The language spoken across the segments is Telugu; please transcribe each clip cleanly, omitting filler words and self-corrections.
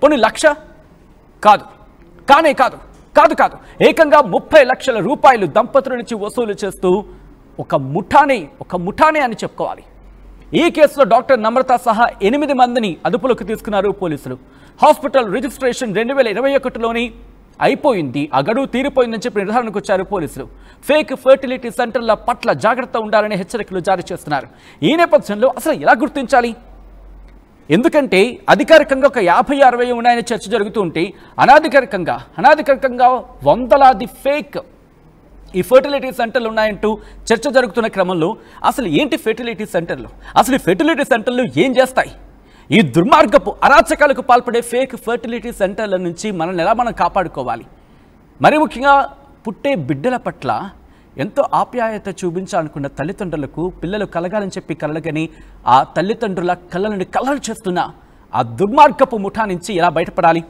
పోనీ లక్ష కాదు, కాదు ఏకంగా 30 లక్షల రూపాయలు దంపతుల నుంచి వసూలు చేస్తూ ఒక ముఠానే అని చెప్పుకోవాలి. ఈ కేసులో డాక్టర్ నమ్రత సహా 8 మందిని అదుపులోకి తీసుకున్నారు పోలీసులు. హాస్పిటల్ రిజిస్ట్రేషన్ 2021లోని అయిపోయింది, ఆ గడువు తీరిపోయిందని చెప్పి నిర్ధారణకు వచ్చారు పోలీసులు. ఫేక్ ఫెర్టిలిటీ సెంటర్ల పట్ల జాగ్రత్త ఉండాలని హెచ్చరికలు జారీ చేస్తున్నారు. ఈ నేపథ్యంలో అసలు ఎలా గుర్తించాలి? ఎందుకంటే అధికారికంగా ఒక 50-60 ఉన్నాయని చర్చ జరుగుతూ ఉంటే అనాధికారికంగా వందలాది ఫేక్ ఈ ఫెర్టిలిటీ సెంటర్లు ఉన్నాయంటూ చర్చ జరుగుతున్న క్రమంలో అసలు ఏంటి ఫెర్టిలిటీ సెంటర్లు, అసలు ఫెర్టిలిటీ సెంటర్లు ఏం చేస్తాయి? ఈ దుర్మార్గపు అరాచకాలకు పాల్పడే ఫేక్ ఫెర్టిలిటీ సెంటర్ల నుంచి మనం కాపాడుకోవాలి. మరి ముఖ్యంగా పుట్టే బిడ్డల పట్ల ఎంతో ఆప్యాయత చూపించాలనుకున్న తల్లిదండ్రులకు పిల్లలు కలగాలని చెప్పి కలగని ఆ తల్లిదండ్రుల కళ్ళ నుండి కలలు చేస్తున్న ఆ దుర్మార్గపు ముఠా నుంచి ఎలా బయటపడాలి?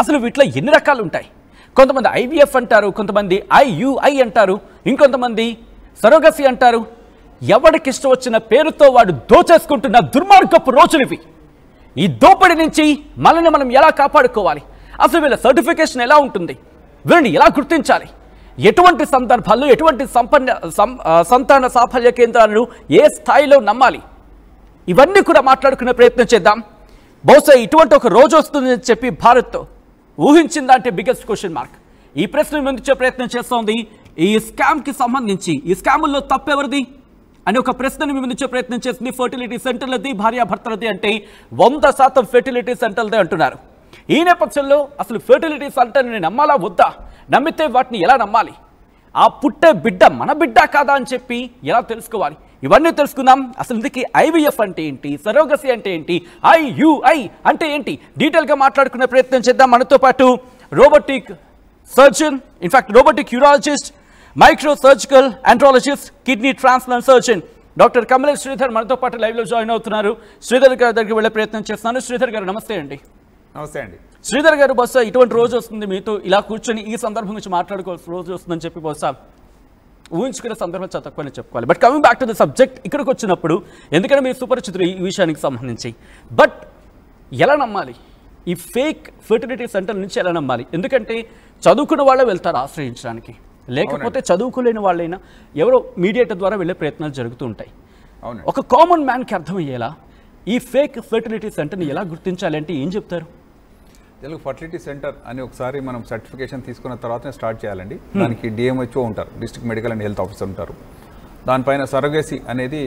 అసలు వీటిలో ఎన్ని రకాలు ఉంటాయి? కొంతమంది IVF అంటారు, కొంతమంది IUI అంటారు, ఇంకొంతమంది సరోగసీ అంటారు. ఎవడికి ఇష్టం వచ్చిన పేరుతో వాడు దోచేసుకుంటున్న దుర్మార్గపు రోజులివి. ఈ దోపిడీ నుంచి మనం ఎలా కాపాడుకోవాలి? అసలు వీళ్ళ సర్టిఫికేషన్ ఎలా ఉంటుంది? వీళ్ళని ఎలా గుర్తించాలి? ఎటువంటి సందర్భాల్లో ఎటువంటి సంతాన సాఫల్య కేంద్రాలను ఏ స్థాయిలో నమ్మాలి? ఇవన్నీ కూడా మాట్లాడుకునే ప్రయత్నం చేద్దాం. బహుశా ఇటువంటి ఒక రోజు వస్తుందని చెప్పి భారత్ ఊహించిందంటే బిగ్గెస్ట్ క్వశ్చన్ మార్క్. ఈ ప్రశ్న ముందుచే ప్రయత్నం చేస్తోంది. ఈ స్కామ్కి సంబంధించి ఈ స్కాముల్లో తప్పెవరిది అని ఒక ప్రశ్నను ముందుచే ప్రయత్నం చేసింది. ఫెర్టిలిటీ సెంటర్లది, భార్యాభర్తలది అంటే 100% ఫెర్టిలిటీ సెంటర్లదే అంటున్నారు. ఈ నేపథ్యంలో అసలు ఫెర్టిలిటీ సెంటర్ని నమ్మాలా వద్దా? నమ్మితే వాటిని ఎలా నమ్మాలి? ఆ పుట్టే బిడ్డ మన బిడ్డ కాదా అని చెప్పి ఎలా తెలుసుకోవాలి? ఇవన్నీ తెలుసుకుందాం. అసలు ఇందుకే IVF అంటే ఏంటి, సరోగసీ అంటే ఏంటి, IUI అంటే ఏంటి, డీటెయిల్గా మాట్లాడుకునే ప్రయత్నం చేద్దాం. మనతో పాటు robotic surgeon, in fact robotic urologist, micro surgical andrologist, kidney transplant surgeon doctor Kamlesh Sridhar మనతో పాటు లైవ్లో జాయిన్ అవుతున్నారు. శ్రీధర్ గారి దగ్గరికి వెళ్ళే ప్రయత్నం చేస్తున్నాను. శ్రీధర్ గారు నమస్తే అండి. నమస్తే అండి. శ్రీధర్ గారు, బహుశా ఇటువంటి రోజు వస్తుంది మీతో ఇలా కూర్చొని ఈ సందర్భం గురించి మాట్లాడుకోవాల్సిన రోజు వస్తుందని చెప్పి బహుశా ఊహించుకునే సందర్భం చాలా తక్కువనే చెప్పుకోవాలి. But coming back to the subject, ఇక్కడికి వచ్చినప్పుడు ఎందుకంటే మీరు సుపరిచితులు ఈ విషయానికి సంబంధించి, బట్ ఎలా నమ్మాలి ఈ ఫేక్ ఫెర్టిలిటీ సెంటర్ నుంచి? ఎలా నమ్మాలి? ఎందుకంటే చదువుకున్న వాళ్ళే వెళ్తారు ఆశ్రయించడానికి, లేకపోతే చదువుకోలేని వాళ్ళైనా ఎవరో మీడియేటర్ ద్వారా వెళ్ళే ప్రయత్నాలు జరుగుతూ ఉంటాయి. ఒక కామన్ మ్యాన్కి అర్థమయ్యేలా ఈ ఫేక్ ఫెర్టిలిటీ సెంటర్ని ఎలా గుర్తించాలి అంటే ఏం చెప్తారు? తెలుగు ఫర్టిలిటీ సెంటర్ అని ఒకసారి మనం సర్టిఫికేషన్ తీసుకున్న తర్వాతనే స్టార్ట్ చేయాలండి. దానికి DMHO ఉంటారు, district medical and health officer ఉంటారు. దానిపైన సరోగసీ అనేది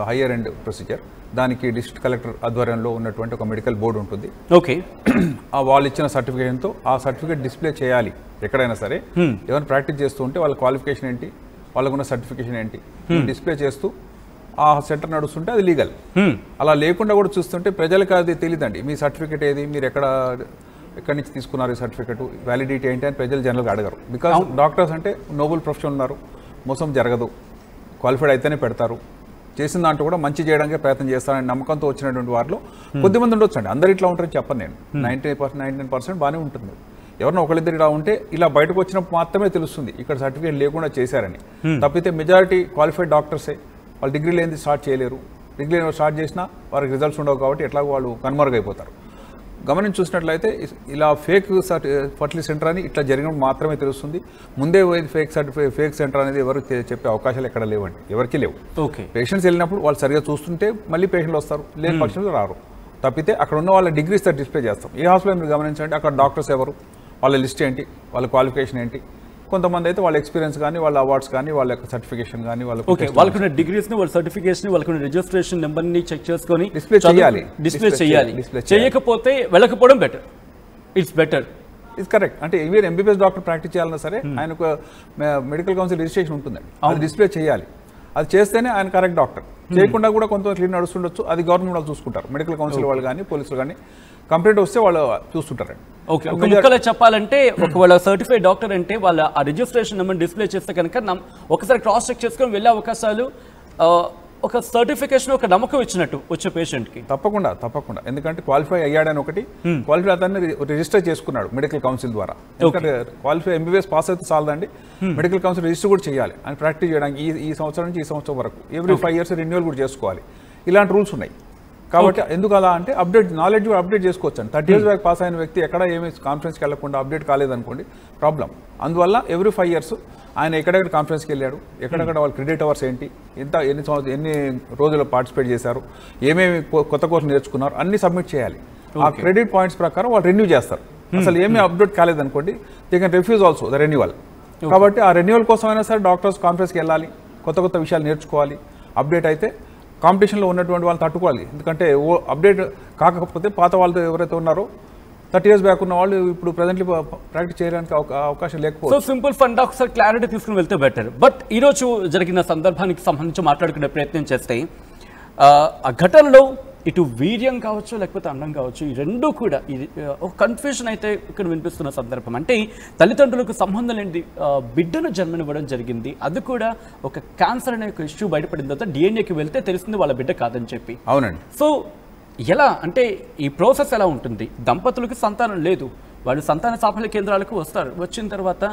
హయ్యర్ ఎండ్ ప్రొసీజర్. దానికి డిస్ట్రిక్ట్ కలెక్టర్ ఆధ్వర్యంలో ఉన్నటువంటి ఒక మెడికల్ బోర్డు ఉంటుంది. ఓకే, వాళ్ళు ఇచ్చిన సర్టిఫికేషన్తో ఆ సర్టిఫికేట్ డిస్ప్లే చేయాలి. ఎక్కడైనా సరే ఎవరైనా ప్రాక్టీస్ చేస్తూ ఉంటే వాళ్ళ క్వాలిఫికేషన్ ఏంటి, వాళ్ళకున్న సర్టిఫికేషన్ ఏంటి డిస్ప్లే చేస్తూ ఆ సెంటర్ నడుస్తుంటే అది లీగల్. అలా లేకుండా కూడా చూస్తుంటే ప్రజలకు అది తెలియదండి. మీ సర్టిఫికేట్ ఏది, మీరు ఎక్కడి నుంచి తీసుకున్నారు ఈ సర్టిఫికేట్, వ్యాలిడిటీ ఏంటి అని ప్రజలు జనరల్గా అడగరు. బికాస్ డాక్టర్స్ అంటే నోబుల్ ప్రొఫెషన్ ఉన్నారు, మోసం జరగదు, క్వాలిఫైడ్ అయితేనే పెడతారు, చేసిన దాంట్లో కూడా మంచి చేయడానికి ప్రయత్నం చేస్తారని నమ్మకంతో వచ్చినటువంటి వారిలో కొద్దిమంది ఉండొచ్చు అండి. అందరు ఇట్లా ఉంటారని చెప్పను నేను. 99% బాగానే ఉంటుంది. ఎవరినో ఒకళ్ళిద్దరు ఇలా ఉంటే ఇలా బయటకు వచ్చినప్పుడు మాత్రమే తెలుస్తుంది ఇక్కడ సర్టిఫికేట్ లేకుండా చేశారని. తప్పితే మెజారిటీ క్వాలిఫైడ్ డాక్టర్సే. వాళ్ళు డిగ్రీ లేనిది స్టార్ట్ చేయలేరు. డిగ్రీ స్టార్ట్ చేసినా వారికి రిజల్ట్స్ ఉండవు కాబట్టి ఎట్లాగో వాళ్ళు కనుమరుగైపోతారు. గమనించి చూసినట్లయితే ఇలా ఫేక్ ఫర్టిలిటీ సెంటర్ అని ఇట్లా జరిగినప్పుడు మాత్రమే తెలుస్తుంది. ముందే ఫేక్ సెంటర్ అనేది ఎవరికి చెప్పే అవకాశాలు ఎక్కడ లేవండి, ఎవరికి లేవు. ఓకే, పేషెంట్స్ వెళ్ళినప్పుడు వాళ్ళు సరిగా చూస్తుంటే మళ్ళీ పేషెంట్లు వస్తారు, లేని పక్షంలో రారు. తప్పితే అక్కడ ఉన్న వాళ్ళ డిగ్రీస్ డిస్ప్లే చేస్తాం. ఏ హాస్పిటల్ మీరు గమనించండి, అక్కడ డాక్టర్స్ ఎవరు, వాళ్ళ లిస్ట్ ఏంటి, వాళ్ళ క్వాలిఫికేషన్ ఏంటి. కొంతమంది అయితే వాళ్ళ ఎక్స్పీరియన్స్ కానీ, వాళ్ళ అవార్డ్స్ కానీ, వాళ్ళ యొక్క సర్టిఫికేషన్ కానీ, వాళ్ళకున్న డిగ్రీస్ ని, వాళ్ళ సర్టిఫికేషన్, వాళ్ళకున్న రిజిస్ట్రేషన్ నెంబర్ ని చెక్ చేసుకొని డిస్ప్లే చేయాలి. చేయకపోతే వెళ్ళకపోవడం better. It's better, it's correct. అంటే ఈవెన్ MBBS డాక్టర్ ప్రాక్టీస్ చేయాలన్నా సరే ఆయనకు మెడికల్ కౌన్సిల్ రిజిస్ట్రేషన్ ఉంటుందండి, అది డిస్ప్లే చేయాలి. అది చేస్తేనే ఆయన కరెక్ట్ డాక్టర్. చేయకుండా కూడా కొంత క్లీన్ నడుస్తుండొచ్చు, అది గవర్నమెంట్ వాళ్ళు చూసుకుంటారు. మెడికల్ కౌన్సిల్ వాళ్ళు కానీ, పోలీసులు కానీ కంప్లైంట్ వస్తే వాళ్ళు చూస్తుంటారండి. ఓకే, ఒక ముక్కలో చెప్పాలంటే ఒకవేళ సర్టిఫైడ్ డాక్టర్ అంటే వాళ్ళ ఆ రిజిస్ట్రేషన్ నెంబర్ డిస్ప్లే చేస్తే కనుక ఒకసారి క్రాస్ చెక్ చేసుకొని వెళ్ళే అవకాశాలు, ఒక సర్టిఫికేషన్, ఒక నమ్మకం ఇచ్చినట్టు వచ్చే పేషెంట్కి. తప్పకుండా. ఎందుకంటే క్వాలిఫై అయ్యాడని ఒకటి, క్వాలిఫై అతన్ని రిజిస్టర్ చేసుకున్నాడు మెడికల్ కౌన్సిల్ ద్వారా. ఎందుకంటే క్వాలిఫై MBBS పాస్ అయితే చాలదండి, మెడికల్ కౌన్సిల్ రిజిస్టర్ కూడా చేయాలి అని ప్రాక్టీస్ చేయడానికి. ఈ సంవత్సరం నుంచి ఈ సంవత్సరం వరకు ఎవ్రీ 5 years రెన్యువల్ కూడా చేసుకోవాలి. ఇలాంటి రూల్స్ ఉన్నాయి. కాబట్టి ఎందుకు అలా అంటే నాలెడ్జ్ అప్డేట్ చేసుకోవచ్చు అండి. 30 years బ్యాక్ పాస్ అయిన వ్యక్తి ఎక్కడ ఏమి కాన్ఫరెన్స్కి వెళ్ళకుండా అప్డేట్ కాలేదనుకోండి ప్రాబ్లం. అందువల్ల ఎవ్రీ 5 years ఆయన ఎక్కడెక్కడ కాన్ఫరెన్స్కి వెళ్ళాడు, ఎక్కడెక్కడ వాళ్ళ క్రెడిట్ అవర్స్ ఏంటి, ఎన్ని రోజులు పార్టిసిపేట్ చేశారు, ఏమేమి కొత్త కోర్సు నేర్చుకున్నారు అన్ని సబ్మిట్ చేయాలి. ఆ క్రెడిట్ పాయింట్స్ ప్రకారం వాళ్ళు రెన్యూ చేస్తారు. అసలు ఏమీ అప్డేట్ కాలేదనుకోండి they can refuse also the renewal. కాబట్టి ఆ రెన్యువల్ కోసమైనా సరే డాక్టర్స్ కాన్ఫరెన్స్కి వెళ్ళాలి, కొత్త విషయాలు నేర్చుకోవాలి. అప్డేట్ అయితే కాంపిటీషన్లో ఉన్నటువంటి వాళ్ళని తట్టుకోవాలి. ఎందుకంటే అప్డేట్ కాకపోతే పాత వాళ్ళతో ఎవరైతే ఉన్నారో 30 years బ్యాక్ ఉన్న వాళ్ళు ఇప్పుడు ప్రెజెంట్లీ ప్రాక్టీస్ చేయడానికి అవకాశం లేకపోతే. సో సింపుల్ ఫండ్ ఒకసారి క్లారిటీ తీసుకుని వెళ్తే బెటర్. బట్ ఈరోజు జరిగిన సందర్భానికి సంబంధించి మాట్లాడుకునే ప్రయత్నం చేస్తే ఆ ఘటనలో ఇటు వీర్యం కావచ్చు లేకపోతే అన్నం కావచ్చు, ఈ రెండూ కూడా ఇది ఒక కన్ఫ్యూజన్ అయితే ఇక్కడ వినిపిస్తున్న సందర్భం. అంటే తల్లిదండ్రులకు సంబంధం లేని బిడ్డను జన్మనివ్వడం జరిగింది, అది కూడా ఒక క్యాన్సర్ అనే ఒక ఇష్యూ బయటపడిన తర్వాత డిఎన్ఏకి వెళ్తే తెలిసింది వాళ్ళ బిడ్డ కాదని చెప్పి. అవునండి. సో ఎలా అంటే ఈ ప్రాసెస్ ఎలా ఉంటుంది? దంపతులకు సంతానం లేదు, వాళ్ళు సంతాన సాఫల్య కేంద్రాలకు వస్తారు, వచ్చిన తర్వాత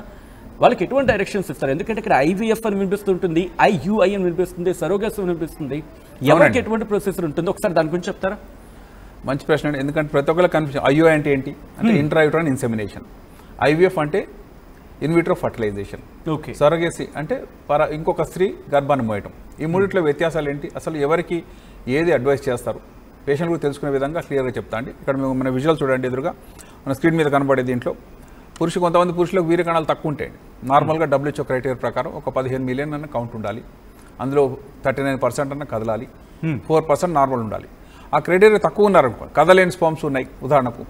వాళ్ళకి ఎటువంటి డైరెక్షన్స్ ఇస్తారు? ఎందుకంటే ఇక్కడ IVF అని వినిపిస్తుంటుంది, IUI అని వినిపిస్తుంది, సరోగస్ వినిపిస్తుంది, ఎవరికి ఎటువంటి ప్రొసెసర్ ఉంటుంది ఒకసారి దాని గురించి చెప్తారా? మంచి ప్రశ్న అండి. ఎందుకంటే ప్రతి ఒక్కరికి కన్ఫ్యూజన్. IUI అంటే ఏంటి అంటే ఇంట్రాయూటరైన్ ఇన్సెమినేషన్, IVF అంటే ఇన్విట్రో ఫర్టిలైజేషన్, సరోగసీ అంటే ఇంకొక స్త్రీ గర్భాన్ని మోయటం. ఈ మూడిట్లో వ్యత్యాసాలు ఏంటి, అసలు ఎవరికి ఏది అడ్వైస్ చేస్తారు పేషెంట్ కూడా తెలుసుకునే విధంగా క్లియర్గా చెప్తా అండి. ఇక్కడ మన విజువల్ చూడండి, ఎదురుగా మన స్క్రీన్ మీద కనబడే దీంట్లో కొంతమంది పురుషులకు వీర్యకణాలు తక్కువ ఉంటాయండి. నార్మల్గా WHO క్రైటీరియా ప్రకారం ఒక 15 million అన్న కౌంట్ ఉండాలి, అందులో 39% అన్న కదలాలి, 4% నార్మల్ ఉండాలి. ఆ క్రైటీరియా తక్కువ ఉన్నారనుకో, కదలేని స్పర్మ్స్ ఉన్నాయి ఉదాహరణకు,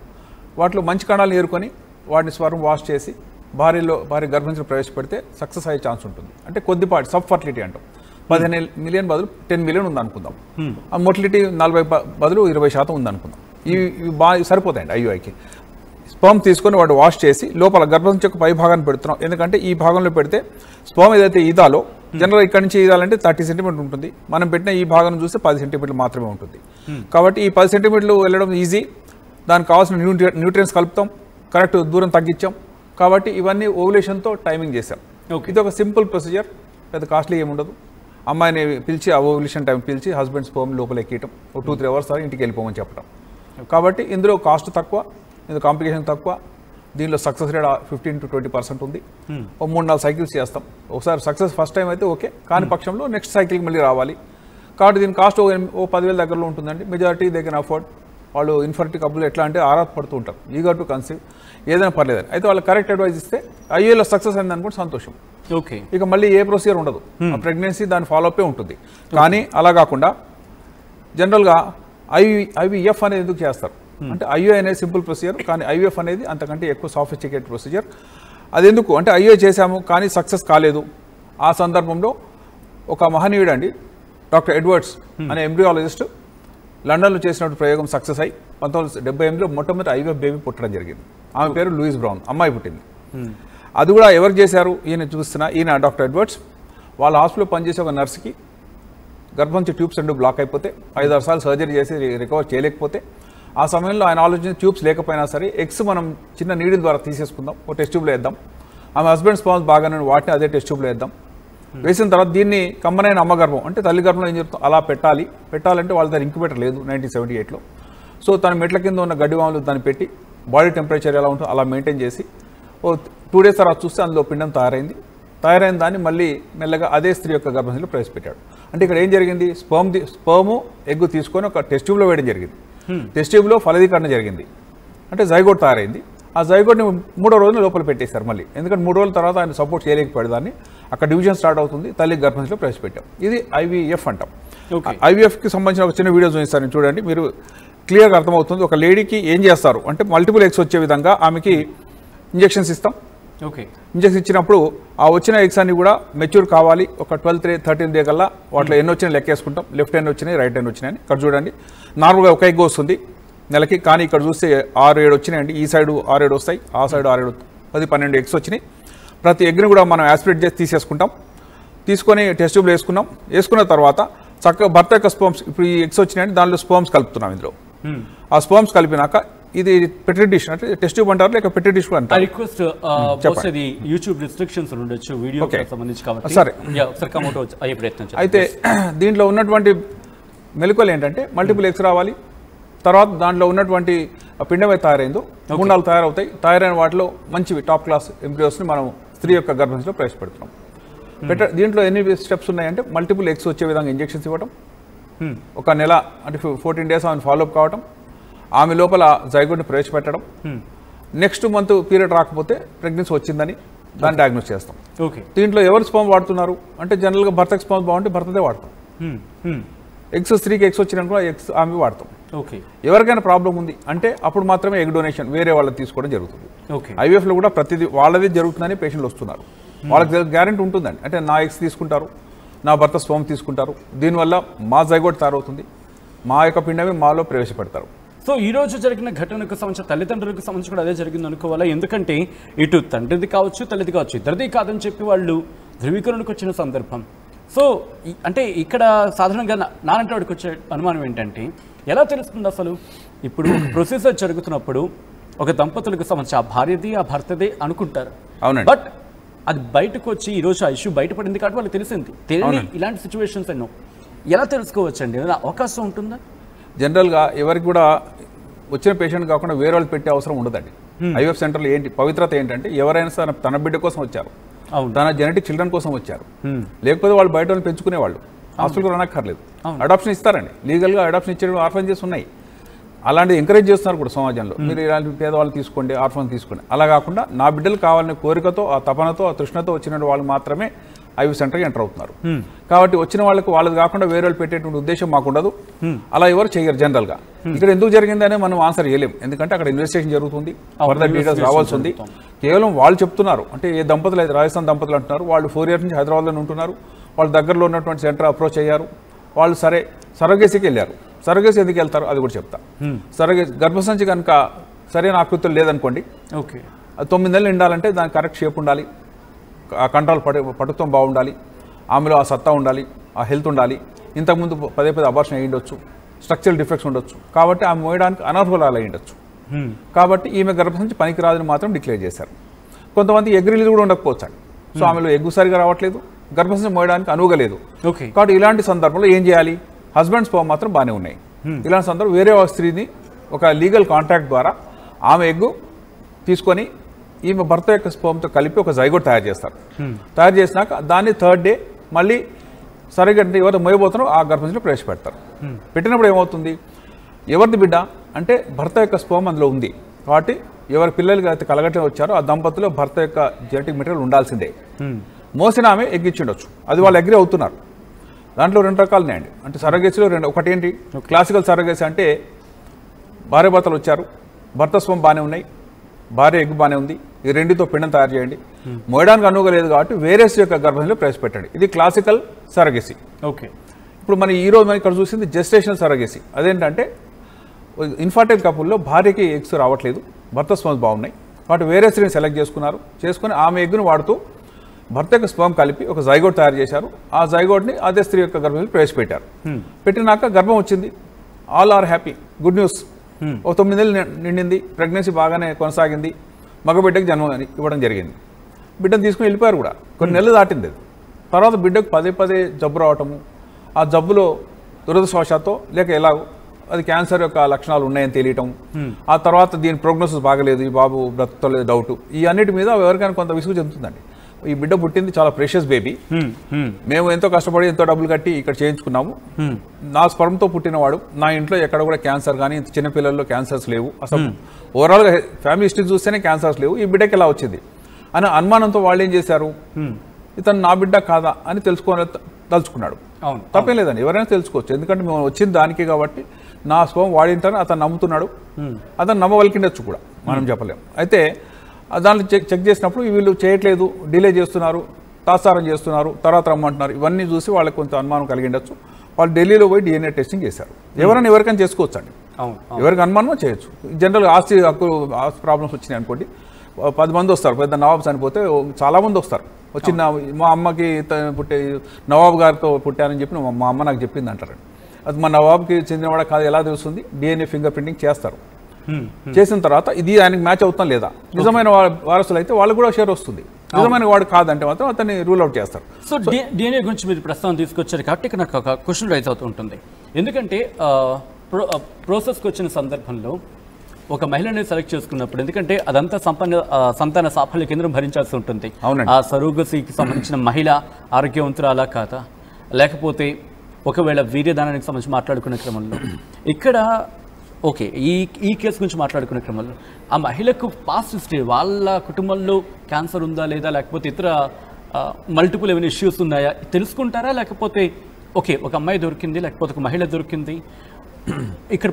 వాటిలో మంచి కణాలు ఏరుకొని వాటిని స్పర్మ్ వాష్ చేసి భార్య గర్భించి ప్రవేశపెడితే సక్సెస్ అయ్యే ఛాన్స్ ఉంటుంది. అంటే కొద్దిపాటి సబ్ ఫర్టిలిటీ అంటాం. 15 million బదులు 10 million ఉందనుకుందాం, ఆ మొటిలిటీ 40 బదులు 20% ఉందనుకుందాం. ఇవి బాగా సరిపోతాయండి IUIకి. స్పర్మ్ తీసుకొని వాడు వాష్ చేసి లోపల గర్భసంచి యొక్క పై భాగాన్ని పెడుతున్నాం. ఎందుకంటే ఈ భాగంలో పెడితే స్పర్మ్ ఏదైతే ఈదాలో జనరల్ ఇక్కడ నుంచి ఈదాలంటే 30 centimeters ఉంటుంది, మనం పెట్టిన ఈ భాగం చూస్తే 10 centimeters మాత్రమే ఉంటుంది. కాబట్టి ఈ 10 centimeters వెళ్ళడం ఈజీ, దానికి కావాల్సిన న్యూట్రియన్స్ కలుపుతాం, కరెక్ట్ దూరం తగ్గించాం. కాబట్టి ఇవన్నీ ఓవులేషన్తో టైమింగ్ చేశాం. ఇది ఒక సింపుల్ ప్రొసీజర్, పెద్ద కాస్ట్లీ ఏమి ఉండదు. అమ్మాయిని పిలిచి ఆ ఓవులేషన్ టైం పిలిచి హస్బెండ్ స్పర్మ్ లోపల ఎక్కియటం, 2-3 hours తర్వాత ఇంటికి వెళ్ళిపోమని చెప్పడం. కాబట్టి ఇందులో కాస్ట్ తక్కువ, ఇందులో కాంప్లికేషన్ తక్కువ, దీనిలో సక్సెస్ రేట్ 15 to 20% ఉంది. 3-4 cycles చేస్తాం. ఒకసారి సక్సెస్ ఫస్ట్ టైం అయితే ఓకే, కాని పక్షంలో నెక్స్ట్ సైకిల్కి మళ్ళీ రావాలి. కాబట్టి దీని కాస్ట్ 10,000 దగ్గరలో ఉంటుందండి. Majority they can afford. వాళ్ళు ఇన్ఫర్టిలిటీ కపుల్ ఎట్లా అంటే ఆరాధపడుతూ ఉంటారు, ఈగర్ టు కన్సీవ్, ఏదైనా పర్లేదని. అయితే వాళ్ళు కరెక్ట్ అడ్వైజ్ ఇస్తే IUIలో సక్సెస్ అయింది అనుకోండి సంతోషం. ఓకే, ఇక మళ్ళీ ఏ ప్రొసీజర్ ఉండదు, ప్రెగ్నెన్సీ దాని ఫాలోఅపే ఉంటుంది. కానీ అలా కాకుండా జనరల్గా IVF అనేది ఎందుకు చేస్తారు అంటే IUI అనేది సింపుల్ ప్రొసీజర్, కానీ IVF అనేది అంతకంటే ఎక్కువ సాఫిస్టికేటెడ్ ప్రొసీజర్. అది ఎందుకు అంటే IUI చేశాము కానీ సక్సెస్ కాలేదు. ఆ సందర్భంలో ఒక మహనీయుడు అండి, డాక్టర్ ఎడ్వర్డ్స్ అనే ఎంబ్రియాలజిస్ట్ లండన్లో చేసినట్టు ప్రయోగం సక్సెస్ అయ్యి 1978లో మొట్టమొదటి IVF బేబీ పుట్టడం జరిగింది. ఆమె పేరు లూయిస్ బ్రౌన్, అమ్మాయి పుట్టింది. అది కూడా ఎవరు చేశారు ఈయన డాక్టర్ ఎడ్వర్డ్స్ వాళ్ళ హాస్పిటల్లో పనిచేసే ఒక నర్స్కి గర్భం నుంచి ట్యూబ్స్ 2 బ్లాక్ అయిపోతే 5-6 సార్లు సర్జరీ చేసి రికవర్ చేయలేకపోతే, ఆ సమయంలో ఆయన ఆలోచించిన ట్యూబ్స్ లేకపోయినా సరే ఎగ్స్ మనం చిన్న నీడిల్ ద్వారా తీసేసుకుందాం, ఒక టెస్ట్ ట్యూబ్లో వేద్దాం, ఆమె హస్బెండ్ స్పర్మ్స్ బాగానే వాటిని అదే టెస్ట్ ట్యూబ్లో వేద్దాం, వేసిన తర్వాత దీన్ని కమ్మనైన అమ్మ గర్భం అంటే తల్లి గర్భంలో ఏం జరుగుతుంది అలా పెట్టాలంటే వాళ్ళ దగ్గర ఇంక్యుబేటర్ లేదు 1978లో. సో తన మెట్ల కింద ఉన్న గడ్డి వాములు దాన్ని పెట్టి బాడీ టెంపరేచర్ ఎలా ఉంటుందో అలా మెయింటైన్ చేసి 2 days తర్వాత చూస్తే అందులో పిండం తయారైన దాన్ని మళ్ళీ మెల్లగా అదే స్త్రీ యొక్క గర్భంలో ప్రవేశపెట్టాడు. అంటే ఇక్కడ ఏం జరిగింది, స్పర్మ్ ఎగ్ తీసుకొని ఒక టెస్ట్ ట్యూబ్లో వేయడం జరిగింది. టెస్ట్ ట్యూబ్లో ఫలదీకరణ జరిగింది, అంటే జైగోట్ తయారైంది. ఆ జైగోట్ని 3వ రోజున లోపల పెట్టేశారు మళ్ళీ, ఎందుకంటే 3 రోజుల తర్వాత ఆయన సపోర్ట్ చేయలేకపోయాడు దాన్ని. అక్కడ డివిజన్ స్టార్ట్ అవుతుంది, తల్లి గర్భంలో ప్రవేశపెట్టాం. ఇది IVF అంటాం. IVFకి సంబంధించిన ఒక చిన్న వీడియో చూపిస్తాను, చూడండి, మీరు క్లియర్గా అర్థమవుతుంది. ఒక లేడీకి ఏం చేస్తారు అంటే మల్టిపుల్ ఎగ్స్ వచ్చే విధంగా ఆమెకి ఇంజెక్షన్స్ ఇస్తాం. ఇంజెక్షన్ ఇచ్చినప్పుడు ఆ వచ్చిన ఎగ్స్ అన్ని కూడా మెచ్యూర్ కావాలి. ఒక 12-13 డే కల్లా వాటిలో ఎన్ని వచ్చినాయి లెక్కేసుకుంటాం. లెఫ్ట్ హ్యాండ్ వచ్చినాయి, రైట్ హ్యాండ్ వచ్చినాయని. ఇక్కడ చూడండి, నార్మల్గా ఒక ఎగ్ వస్తుంది నెలకి, కానీ ఇక్కడ చూస్తే 6-7 వచ్చినాయండి. ఈ సైడ్ 6-7 వస్తాయి, ఆ సైడ్ 6-7, 10-12 ఎగ్స్ వచ్చినాయి. ప్రతి ఎగ్ని కూడా మనం యాస్పిరేట్ చేసి తీసేసుకుంటాం. తీసుకొని టెస్ట్ ట్యూబ్లో వేసుకున్న తర్వాత చక్కగా భర్త యొక్క స్పర్మ్స్, ఇప్పుడు ఈ ఎగ్స్ వచ్చినాయండి, దానిలో స్పర్మ్స్ కలుపుతున్నాం. ఇందులో ఆ స్పర్మ్స్ కలిపినాక ఇది పెట్రీ డిష్ అంటే టెస్ట్ ట్యూబ్ అంటారు, లేక పెట్రీ డిష్ కూడా అంటారు. రిక్వెస్ట్ యూట్యూబ్ రిస్ట్రిక్షన్స్ ఉండొచ్చు వీడియో సంబంధించి కాబట్టి సరే అయ్యే ప్రయత్నం. అయితే దీంట్లో ఉన్నటువంటి మెలకువలు ఏంటంటే మల్టిపుల్ ఎగ్స్ రావాలి, తర్వాత దాంట్లో ఉన్నటువంటి పిండమే తయారైందో 3-4 తయారవుతాయి. తయారైన వాటిలో మంచివి టాప్ క్లాస్ ఎంబ్రియోస్ని మనం స్త్రీ యొక్క గర్భంలో ప్రవేశపెడుతున్నాం. దీంట్లో ఎన్ని స్టెప్స్ ఉన్నాయంటే మల్టిపుల్ ఎగ్స్ వచ్చే విధంగా ఇంజెక్షన్స్ ఇవ్వడం, ఒక నెల అంటే 14 days ఆమె ఫాలోఅప్ కావడం, ఆమె లోపల జైగోట్ని ప్రవేశపెట్టడం, నెక్స్ట్ మంత్ పీరియడ్ రాకపోతే ప్రెగ్నెన్సీ వచ్చిందని దాన్ని డయాగ్నోస్ చేస్తాం. దీంట్లో ఎవరు స్పర్మ్ వాడుతున్నారు అంటే జనరల్గా భర్తకి స్పర్మ్ బాగుంటే భర్తదే వాడతాం. ఎగ్స్ స్త్రీకి ఎగ్స్ వచ్చినాక ఎగ్స్ ఆమె వాడతాం. ఎవరికైనా ప్రాబ్లం ఉంది అంటే అప్పుడు మాత్రమే ఎగ్ డొనేషన్ వేరే వాళ్ళకి తీసుకోవడం జరుగుతుంది. ఐవీఎఫ్లో కూడా ప్రతిదీ వాళ్ళదే జరుగుతుందని పేషెంట్లు వస్తున్నారు. వాళ్ళకి గ్యారెంటీ ఉంటుందండి, అంటే నా ఎగ్స్ తీసుకుంటారు, నా భర్త స్పర్మ్ తీసుకుంటారు, దీనివల్ల మా జైగోట్ తయారవుతుంది, మా యొక్క పిండమే మాలో ప్రవేశపెడతారు. సో ఈ రోజు జరిగిన ఘటనకు సంబంధించిన తల్లిదండ్రులకు సంబంధించి కూడా అదే జరిగింది అనుకోవాలా? ఎందుకంటే ఇటు తండ్రిది కావచ్చు తల్లిది కావచ్చు ఇద్దరిది కాదని చెప్పి వాళ్ళు ధృవీకరణకు వచ్చిన సందర్భం. సో అంటే ఇక్కడ సాధారణంగా నానంటే వాడికి వచ్చే అనుమానం ఏంటంటే ఎలా తెలుస్తుంది అసలు? ఇప్పుడు ప్రొసీజర్ జరుగుతున్నప్పుడు ఒక దంపతులకు సంబంధించి ఆ భార్యది ఆ భర్తదే అనుకుంటారు, బట్ అది బయటకు వచ్చి ఈరోజు ఆ ఇష్యూ బయటపడింది కాబట్టి వాళ్ళకి తెలిసింది. తెలియని ఇలాంటి సిచ్యువేషన్స్ ఎన్నో ఎలా తెలుసుకోవచ్చండి? ఏదైనా అవకాశం ఉంటుందా? జనరల్గా ఎవరికి కూడా వచ్చిన పేషెంట్ కాకుండా వేరే వాళ్ళు పెట్టే అవసరం ఉండదండి. ఐవీఎఫ్ సెంటర్లో ఏంటి పవిత్రత ఏంటంటే ఎవరైనా సరే తన బిడ్డ కోసం వచ్చారు, తన జెనెటిక్ చిల్డ్రన్ కోసం వచ్చారు, లేకపోతే వాళ్ళు బయట వాళ్ళు పెంచుకునేవాళ్ళు, హాస్పిటల్ అనక్కర్లేదు, అడాప్షన్ ఇస్తారండి. లీగల్గా అడాప్షన్ ఇచ్చే ఆర్ఫనేజెస్ ఉన్నాయి. అలాంటిది ఎంకరేజ్ చేస్తున్నారు కూడా సమాజంలో, మీరు ఇలాంటి పేదవాళ్ళు తీసుకోండి, ఆర్ఫన్ తీసుకోండి. అలా కాకుండా నా బిడ్డలు కావాలనే కోరికతో ఆ తపనతో ఆ తృష్ణతో వచ్చిన వాళ్ళు మాత్రమే ఐవీ సెంటర్కి ఎంటర్ అవుతున్నారు. కాబట్టి వచ్చిన వాళ్ళకి వాళ్ళది కాకుండా వేరే వాళ్ళు పెట్టేటువంటి ఉద్దేశం మాకు ఉండదు. అలా ఎవరు చేయరు. జనరల్గా ఇక్కడ ఎందుకు జరిగిందనే మనం ఆన్సర్ చేయలేం, ఎందుకంటే అక్కడ ఇన్వెస్టిగేషన్ జరుగుతుంది, ఫర్దర్ డీటెయిల్స్ రావాల్సి ఉంది. కేవలం వాళ్ళు చెప్తున్నారు, అంటే ఏ దంపతులు అయితే రాజస్థాన్ దంపతులు అంటున్నారు, వాళ్ళు 4 years నుంచి హైదరాబాద్లో ఉంటున్నారు, వాళ్ళ దగ్గరలో ఉన్నటువంటి సెంటర్ అప్రోచ్ అయ్యారు, వాళ్ళు సరే సరోగేసీకి వెళ్ళారు. సరోగేసీ ఎందుకు వెళ్తారు అది కూడా చెప్తా. సరోగేసీ గర్భసంచి కనుక సరైన ఆకృతులు లేదనుకోండి, 9 నెలలు నిండాలంటే దానికి కరెక్ట్ షేప్ ఉండాలి, ఆ కంట్రోల్ పటుత్వం బాగుండాలి, ఆమెలో ఆ సత్తా ఉండాలి, ఆ హెల్త్ ఉండాలి. ఇంతకుముందు పదే అబార్షన్ అయ్యి ఉండొచ్చు, స్ట్రక్చరల్ డిఫెక్ట్స్ ఉండొచ్చు, కాబట్టి ఆమె మోయడానికి అనర్హురాలు అయి ఉండొచ్చు. కాబట్టి ఈమె గర్భసంచి పనికిరాదని మాత్రం డిక్లేర్ చేశారు. కొంతమంది ఎగ్ రిలీజ్ కూడా ఉండకపోవచ్చు. సో ఆమెలో ఎగ్గు సరిగా రావట్లేదు, గర్భసంచి మోయడానికి అనువుగలేదు. కాబట్టి ఇలాంటి సందర్భంలో ఏం చేయాలి? హస్బెండ్ స్పర్మ్ మాత్రం బాగానే ఉన్నాయి. ఇలాంటి సందర్భం వేరే స్త్రీని ఒక లీగల్ కాంట్రాక్ట్ ద్వారా ఆమె ఎగ్గు తీసుకొని ఈమె భర్త యొక్క స్పర్మ్తో కలిపి ఒక జైగోట్ తయారు చేస్తారు. తయారు చేసినాక దాన్ని 3rd day మళ్ళీ సరిగ్గా ఎవరు మోయబోతారో ఆ గర్భంలో ప్రవేశపెడతారు. పెట్టినప్పుడు ఏమవుతుంది? ఎవరిది బిడ్డ అంటే భర్త యొక్క స్పర్మ్ అందులో ఉంది. కాబట్టి ఎవరి పిల్లలకి అయితే కలగట్లే వచ్చారో ఆ దంపతుల్లో భర్త యొక్క జెనెటిక్ మెటీరియల్ ఉండాల్సిందే. మోసిన ఆమె ఎగ్గిచ్చిండొచ్చు, అది వాళ్ళు అగ్రి అవుతున్నారు. దాంట్లో 2 రకాలు ఉన్నాయండి. అంటే సరోగేసీలో ఒకటి ఏంటి, క్లాసికల్ సరోగేసీ అంటే భార్య భర్తలు వచ్చారు, భర్త స్పర్మ్ బాగానే ఉన్నాయి, భార్య ఎగ్ బాగానే ఉంది, ఈ రెండితో పిండం తయారు చేయండి, మోయడానికి అనువుగా లేదు కాబట్టి వేరే యొక్క గర్భంలో ప్రవేశపెట్టండి. ఇది క్లాసికల్ సరోగేసీ. ఇప్పుడు మనం ఈరోజు మనం ఇక్కడ చూసింది జెస్టేషనల్ సరోగేసీ. అదేంటంటే ఇన్ఫర్టైల్ కపుల్లో భార్యకి ఎగ్స్ రావట్లేదు, భర్త స్పర్మ్స్ బాగున్నాయి, కాబట్టి వేరే స్త్రీని సెలెక్ట్ చేసుకొని ఆమె ఎగ్గును వాడుతూ భర్త యొక్క స్పర్మ్ కలిపి ఒక జైగోట్ తయారు చేశారు. ఆ జైగోట్ని అదే స్త్రీ యొక్క గర్భంలో ప్రవేశపెట్టారు. పెట్టినాక గర్భం వచ్చింది, all are happy, good news. ఒక 9 నెలలు నిండింది, ప్రెగ్నెన్సీ బాగానే కొనసాగింది, మగబిడ్డకి జన్మ ఇవ్వడం జరిగింది. బిడ్డను తీసుకుని వెళ్ళిపోయారు కూడా. కొన్ని నెలలు దాటింది. తర్వాత బిడ్డకు పదే జబ్బు రావటము, ఆ జబ్బులో దురదృష్టవశాత్తు లేక ఎలాగో అది క్యాన్సర్ యొక్క లక్షణాలు ఉన్నాయని తెలియటం, ఆ తర్వాత దీని ప్రోగ్నోసిస్ బాగలేదు, ఈ బాబు బ్రతకలేదు డౌట్, ఈ అన్నిటి మీద ఎవరికైనా కొంత విసుగు చెందుతుందండి. ఈ బిడ్డ పుట్టింది చాలా ప్రెషియస్ బేబీ, మేము ఎంతో కష్టపడి ఎంతో డబ్బులు కట్టి ఇక్కడ చేయించుకున్నాము, నా స్పర్మ్తో పుట్టినవాడు, నా ఇంట్లో ఎక్కడ కూడా క్యాన్సర్ కానీ చిన్నపిల్లల్లో క్యాన్సర్స్ లేవు, అసలు ఓవరాల్గా ఫ్యామిలీ హిస్టరీ చూస్తేనే క్యాన్సర్స్ లేవు, ఈ బిడ్డకి ఎలా వచ్చింది అని అనుమానంతో వాళ్ళు ఏం చేశారు, ఇతను నా బిడ్డ కాదా అని తలుచుకున్నాడు. తప్పేం లేదండి, ఎవరైనా తెలుసుకోవచ్చు, ఎందుకంటే మేము వచ్చింది దానికి కాబట్టి నా స్పర్మ్ వాడింటారని అతను నమ్ముతున్నాడు, అతను నమ్మవలికిండొచ్చు కూడా, మనం చెప్పలేము. అయితే దాంట్లో చెక్ చేసినప్పుడు వీళ్ళు చేయట్లేదు, డిలే చేస్తున్నారు, తాత్సారం చేస్తున్నారు, తర్వాత రమ్మంటున్నారు, ఇవన్నీ చూసి వాళ్ళకి కొంత అనుమానం కలిగిండొచ్చు. వాళ్ళు ఢిల్లీలో పోయి DNA టెస్టింగ్ చేశారు. ఎవరికైనా చేసుకోవచ్చు అండి, ఎవరికి అనుమానం చేయొచ్చు. జనరల్గా ఆస్తి ప్రాబ్లమ్స్ వచ్చినాయి అనుకోండి, 10 మంది వస్తారు, పెద్ద నవాబు చనిపోతే చాలామంది వస్తారు, వచ్చి మా అమ్మకి నవాబు గారితో పుట్టానని చెప్పి మా అమ్మ నాకు చెప్పింది అంటారండి. అది మా నవాబుకి చెందినవాడ కాదు ఎలా తెలుస్తుంది, DNA ఫింగర్ ప్రింటింగ్ చేస్తారు. చేసిన తర్వాత ఇది ఆయనకి మ్యాచ్ అవుతాం లేదా, నిజమైన వారసులు అయితే వాళ్ళకు కూడా షేర్ వస్తుంది. నిజమైన వాడు కాదంటే మాత్రం అతన్ని రూల్ అవుట్ చేస్తారు. సో డిఎన్ఏ గురించి మీరు ప్రస్తావన తీసుకొచ్చారు కాబట్టి ఇక్కడ నాకు ఒక క్వశ్చన్ రైజ్ అవుతూ ఉంటుంది. ఎందుకంటే ప్రాసెస్కి వచ్చిన సందర్భంలో ఒక మహిళని సెలెక్ట్ చేసుకున్నప్పుడు, ఎందుకంటే అదంతా సంతాన సాఫల్య కేంద్రం భరించాల్సి ఉంటుంది. ఆ సరోగసీకి సంబంధించిన మహిళ ఆరోగ్యవంతురాలా కాదా, లేకపోతే ఒకవేళ వీర్యదానానికి సంబంధించి మాట్లాడుకునే క్రమంలో ఇక్కడ ఓకే ఈ కేసు గురించి మాట్లాడుకునే క్రమంలో ఆ మహిళకు పాస్ట్ హిస్టరీ, వాళ్ళ కుటుంబంలో క్యాన్సర్ ఉందా లేదా, లేకపోతే ఇతర మల్టిపుల్ ఏమైనా ఇష్యూస్ ఉన్నాయా తెలుసుకుంటారా, లేకపోతే ఓకే ఒక అమ్మాయి దొరికింది లేకపోతే ఒక మహిళ దొరికింది ఇక్కడ